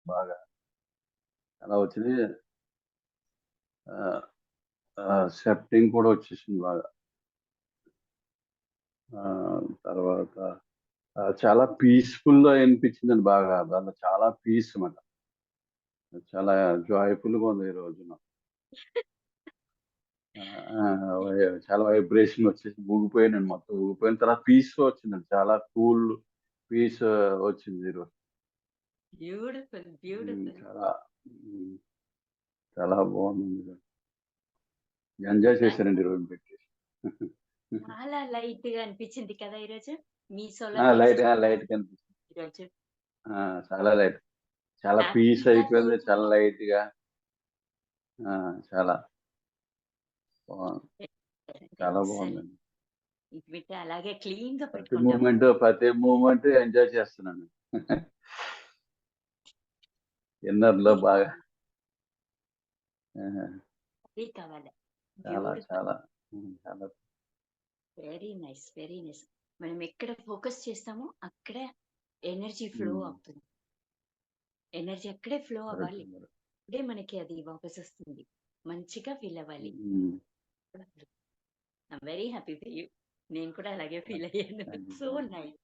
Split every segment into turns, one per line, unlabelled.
బాగా. అలా వచ్చింది. ఆహ్, సెప్టింగ్ కూడా వచ్చేసింది బాగా. తర్వాత చాలా పీస్‌ఫుల్‌గా అనిపించిందండి బాగా. దాంట్లో చాలా పీస్ మాట. చాలా జాయ్‌ఫుల్‌గా ఉంది ఈ రోజున. ఆ! ఆ! చాలా వైబ్రేషన్ వచ్చేసి ఊగిపోయానండి మొత్తం. ఊగిపోయిన తర్వాత పీస్ వచ్చిందండి. చాలా కూల్ పీస్ వచ్చింది ఈరోజు.
బ్యూటిఫుల్.
హ్మ్.
బ్యూటిఫుల్.
హ్మ్. చాలా బాగుంది. ఎంజాయ్ చేశానండి ఈరోజు పెట్టేసి.
చాలా లైట్‌గా అనిపించింది కదా ఈరోజు? మీ
ఆ!
సోలార్ ప్లెక్సస్
లైట్‌గా అనిపించింది.
ఈరోజు.
ఆ! చాలా లైట్. చాలా పీస్
హ్యాపీగా
అయిపోయింది. చాలా
లేకుండా
లైట్‌గా. ఆ! చాలా బావుంది.
ఎక్సలెంట్.
చాలా
ఎక్సలెంట్.
బాగుందండి.
ఇది పెట్టి అలాగే క్లీన్‌గా
ప్రతి
పెట్టుకుంటాము.
మూవ్‌మెంట్ ఎంజాయ్ చేస్తున్నాను. ఇన్నర్‌లో
అది
బాగా.
కావాలి.
ఆహా!
అది కావాలి.
చాలా
బ్యూటిఫుల్.
చాలా. చాలా
వెరీ నైస్. Very nice. మనం ఎక్కడ ఫోకస్ చేస్తామో అక్కడే ఎనర్జీ ఫ్లో
హ్మ్.
అవుతుంది. ఎనర్జీ అక్కడే ఫ్లో
కరెక్టే
అవ్వాలి.
మరి.
అప్పుడే మనకి అది వాపసొస్తుంది. మంచిగా ఫీల్ అవ్వాలి.
Hmm.
I'm very happy for you. నేను కూడా అలాగే ఫీల్ అయ్యాను.
Thank you.
So
thank you.
Nice.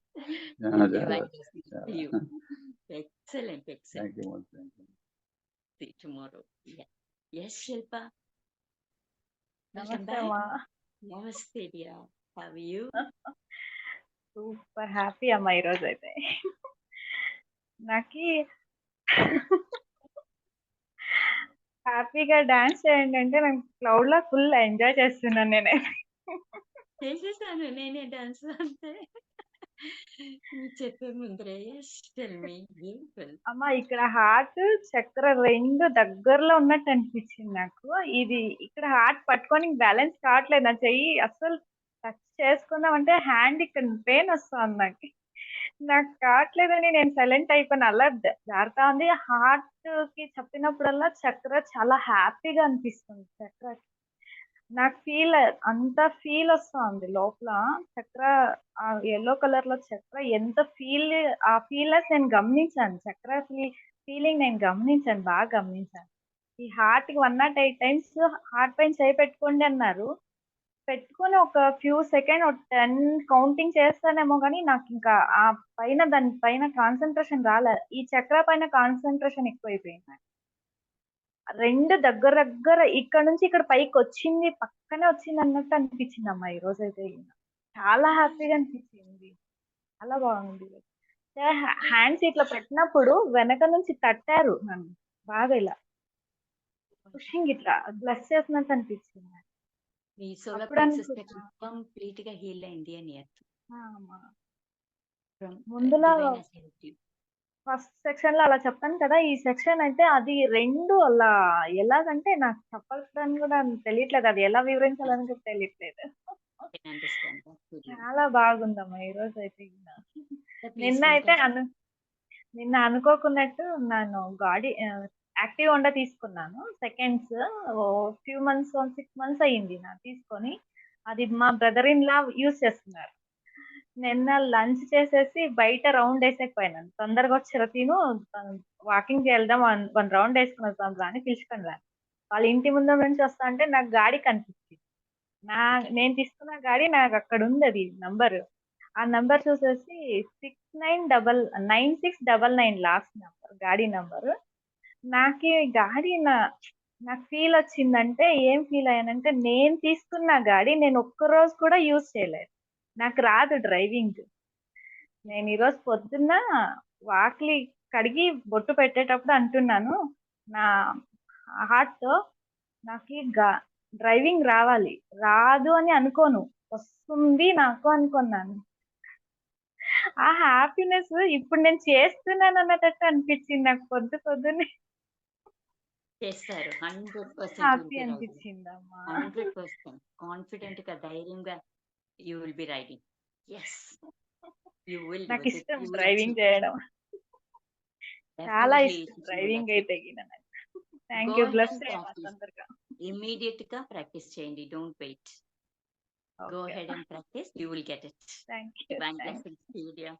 చాలా చాలా
డివైన్ బ్లెస్సింగ్స్ టు
చాలా.
You. Excellent.
Thank
excellent.
You. Thank you.
See you tomorrow. Yah! Yes Shilpa. Welcome
namaste
back.
అమ్మా.
Namaste dear. How are you?
Super happy అమ్మా ఈరోజైతే. నాకి హ్యాపీగా డాన్స్ చేయండి అంటే నేను క్లౌడ్‌లో ఫుల్ ఎంజాయ్ చేస్తున్నాను నేనైతే.
చేసేసాను నేనే డాన్స్ అంతే. మీరు చెప్పే ముందరే యెస్ టెల్ మీ. బ్యూటిఫుల్.
అమ్మ ఇక్కడ హార్ట్, చక్ర 2 దగ్గరలో ఉన్నట్టు అనిపించింది నాకు. ఇది ఇక్కడ హార్ట్ పట్టుకొని బ్యాలెన్స్ కావట్లేదు. నా చెయ్యి అస్సలు టచ్ చేసుకుందామంటే హ్యాండ్ ఇక్కడ పెయిన్ వస్తాంది నాకి. నాకు కావట్లేదని నేను సైలెంట్ అయిపోయాను. అలా జారుతా ఉంది. హార్ట్‌కి చెప్పినప్పుడల్లా చక్ర చాలా హ్యాపీగా అనిపిస్తుంది చక్రకి. నాకు అంత ఫీలొస్తాంది లోపల. చక్ర యెల్లో కలర్‌లో చక్ర ఎంత ఆ ఫీల్‌నెస్ నేను గమనించాను. చక్ర ఫీలింగ్ నేను గమనించాను. బాగా గమనించాను. ఈ హార్ట్‌కి 108 టైమ్స్ హార్ట్ పైన చేయి పెట్టుకోండి అన్నారు. పెట్టుకొని ఒక ఫ్యూ సెకండ్ ఒక 10 కౌంటింగ్ చేస్తానేమో గానీ నాకింకా దాని పైన కాన్సంట్రేషన్ రాలే. ఈ చక్ర పైన కాన్సంట్రేషన్ ఎక్కువైపోయింది నాకు. 2 దగ్గర దగ్గర ఇక్కడ నుంచి ఇక్కడ పైకొచ్చింది. పక్కనే వచ్చిందన్నట్టు అనిపించిందమ్మా ఈరోజైతే. చాలా హ్యాపీగా అనిపించింది. చాలా బాగుంది. హ్యాండ్స్ ఇట్లా పెట్టినప్పుడు వెనక నుంచి తట్టారు నన్ను. బాగా ఇలా పుషింగ్ ఇట్లా బ్లెస్ చేసినట్టు అనిపించింది.
మీ సోలార్
అప్పుడు
ప్లెక్సస్
అనుకున్నా.
కంప్లీట్‌గా హీల్ అయింది అని అర్థం.
ఆ! అమ్మా.
ఫ్రమ్
ముందులా
డివైన్ అసెన్సివ్.
ఫస్ట్ సెక్షన్‌లో అలా చెప్పాను కదా! ఈ సెక్షన్ అయితే అది 2 అలా ఎలాగంటే నాకు చెప్పాలని కూడా తెలియట్లేదు. అది ఎలా వివరించాలని కూడా తెలియట్లేదు.
Can understand that feeling.
చాలా బాగుందమ్మా ఈరోజైతే గిన.
ద
నిన్న
పీస్‌ఫుల్‌గా
అయితే నిన్న అనుకోకున్నట్టు నేను యాక్టివ్ హోండా తీసుకున్నాను. సెకండ్స్ ఫ్యూ మంత్స్ 6 మంత్స్ అయింది నాకు తీసుకొని. అది మా బ్రదర్ ఇన్ లా యూజ్ చేస్తున్నారు. నిన్న లంచ్ చేసేసి బయట రౌండ్ ఏసేకి పోయినాను. తొందరగా వచ్చేరా తిను వాకింగ్‌కి వెళ్దాం 1 రౌండ్ ఏసుకొని వద్దాం రా అని పిలుచుకొని రా. వాళ్ళ ఇంటి ముందర నుంచి వస్తా అంటే నాకు గాడి కనిపించింది. నా
ఓకే.
నేను తీసుకున్న గాడి నాకక్కడుందది నంబరు. ఆ నంబర్ చూసేసి 9699 లాస్ట్ నంబర్ గాడి నంబరు. నాకీ గాడి నాకు ఫీలొచ్చిందంటే ఏం ఫీల్ అయ్యానంటే నేను తీసుకున్న గాడి నేను ఒక్కరోజు కూడా యూజ్ చేయలేదు. నాకు రాదు డ్రైవింగ్. నేను ఈరోజు పొద్దున్న వాకిలి కడిగి బొట్టు పెట్టేటప్పుడు అంటున్నాను. నా హార్ట్‌తో నాకి డ్రైవింగ్ రావాలి. రాదు అని అనుకోను. వస్తుంది నాకు అనుకున్నాను. ఆ హ్యాపీనెస్ ఇప్పుడు నేను చేస్తున్నానన్నటట్టు అనిపించింది నాకు పొద్దున్నే.
చేస్తారు. 100% విల్
హ్యాపీ
బి రైడింగ్.
అనిపించిందమ్మా.
100% కాన్ఫిడెంట్‌గా, ధైర్యంగా you will be riding. Yes. You will do it.
నాకిష్టం
యూ విల్
డ్రైవింగ్
అచీవ్.
చేయడం. చాలా
డెఫినైట్‌లీ
ఇష్టం
యూ విల్
డ్రైవింగ్
అచీవ్.
అయితే గిన నాకు.
Go
thank you.
Ahead
bless
and
చేయమా
ప్రాక్టీస్.
తొందరగా.
ఇమ్మీడియేట్‌గా ప్రాక్టీస్ చేయండి. Don't wait. Go
okay
ahead
అమ్మా.
and practice. You will get it.
Thank you.
Divine
thanks.
blessings to you, dear.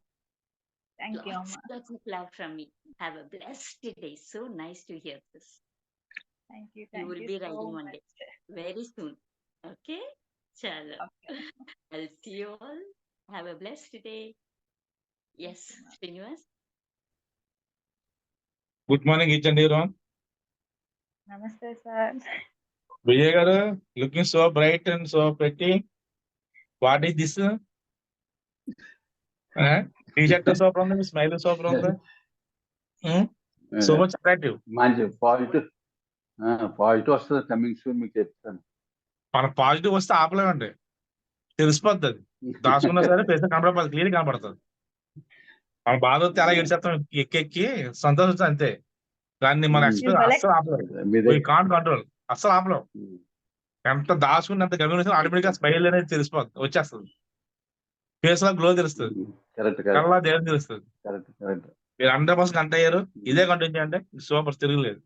Thank you
Lots,
అమ్మా.
lots of love from me. Have a blessed day. So nice to hear this.
Thank you
You will
so
be writing one day
much.
very soon. Okay? Chala.
Okay
I'll see you all. Have a blessed day. Yes, Srinivas.
Good morning each and everyone.
నమస్తే sir.
Vijay గారు looking so bright and so pretty. What is this? T shirt super ఉంది, మీ smile super ఉంది. So much attractive.
మంచి positive వస్తుంది coming soon మీకు చెప్తాను.
మన positive వస్తే ఆపలేమండి, తెలిసిపోద్ది. అది దాచుకున్నా సరే ఫేస్ కనపడదు, క్లియర్ కనపడుతుంది. మన బాధ వస్తే అలా ఏడ్చేస్తాం, ఎక్కి సంతోషిస్తాం అంతే. దాన్ని మన ఎక్స్ప్రెస్ అస్సలు ఆపలేదు, కాంట్ కంట్రోల్, అస్సలు ఆపలేం. ఎంత దాచుకుని ఎంత గమనించిన ఆటోమేటిక్ గా స్మైల్ అనేది తెలిసిపోద్ది, వచ్చేస్తుంది. ఫేస్ లో గ్లో తెలుస్తుంది, కళ్ళ దేవుని తెలుస్తుంది. మీరు 100% కంట అయ్యారు, ఇదే కంటిన్యూ అంటే సూపర్, తిరగలేదు.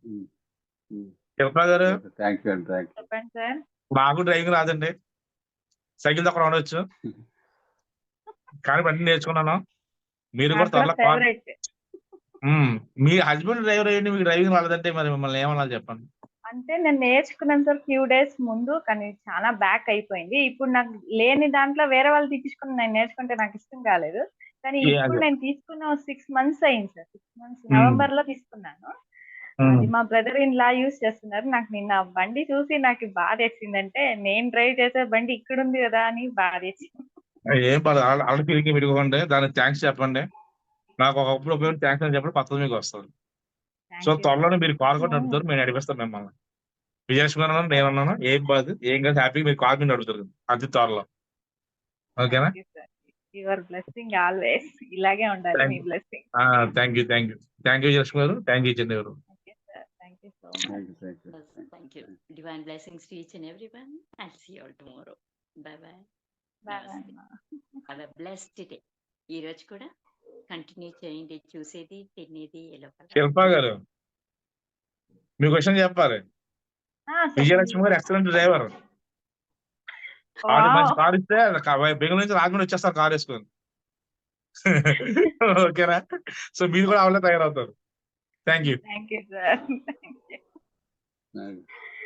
శిల్పా గారు
చెప్పండి సార్.
నాకు డ్రైవింగ్ రాదండి, సైకిల్ తక్కువ ఉండవచ్చు, కానీ బండి నేర్చుకున్నాను. మీరు కూడా త్వరలో మీ హస్బెండ్ డ్రైవర్ అయ్యండి, మీకు డ్రైవింగ్ రాలేదంటే మరి మిమ్మల్ని ఏమన్నా చెప్పండి.
అంటే నేను నేర్చుకున్నాను సార్ ఫ్యూ డేస్ ముందు, కానీ చాలా బ్యాక్ అయిపోయింది. ఇప్పుడు నాకు లేని దాంట్లో వేరే వాళ్ళు తీపించుకుని నేను నేర్చుకుంటే నాకు ఇష్టం కాలేదు. కానీ ఇప్పుడు నేను తీసుకున్న 6 months అయింది సార్. 6 months నవంబర్ లో తీసుకున్నాను. అది మా బ్రదర్ ఇన్ లా యూస్ చేస్తున్నారు. నాకు నిన్న బండి చూసి నాకు బాధ వేసిందంటే, నేను డ్రైవ్ చేసే బండి ఇక్కడ ఉంది కదా అని బాధ వేసింది.
ఏం పర్లేదు, వాళ్ళ ఫీలింగ్ పెట్టుకోండి, దానికి థ్యాంక్స్ చెప్పండి. నాకు ఒకప్పుడు ఉపయోగం థ్యాంక్స్ అని చెప్పండి, పక్కన మీకు వస్తుంది. సో త్వరలోనే మీరు కాల్ కూడా నడుపుతారు, మేము నడిపిస్తాం మిమ్మల్ని. విజయలక్ష్మి గారు నేనున్నాను, ఏం బాధ ఏం కాదు, హ్యాపీ మీరు కాల్ మీద నడుపుతారు అతి త్వరలో. ఓకేనా?
యువర్ బ్లెస్సింగ్ ఆల్వేస్ ఇలాగే ఉండాలి మీ బ్లెస్సింగ్.
థ్యాంక్ యూ విజయలక్ష్మి గారు, థ్యాంక్ యూ చంద్ర గారు.
Thank you so much.
Thank you. Divine blessings to each and everyone. I'll see you all tomorrow. Bye bye. Have a blessed day. ఈ రోజు కూడా continue చేయండి, చూసేది తినేది ఎలా.
శిల్పా గారు మీ క్వశ్చన్ చెప్పాలి. విజయలక్ష్మి గారు ఎక్సలెంట్ డ్రైవర్, మంచి కార్ ఇస్తే బెంగళూరు నుంచి రాజమండ్రి వచ్చేస్తారు కార్ వేసుకొని. ఓకేనా? సో మీరు కూడా అవలే తయారవుతారు. Thank you.
Thank you, sir. Thank you.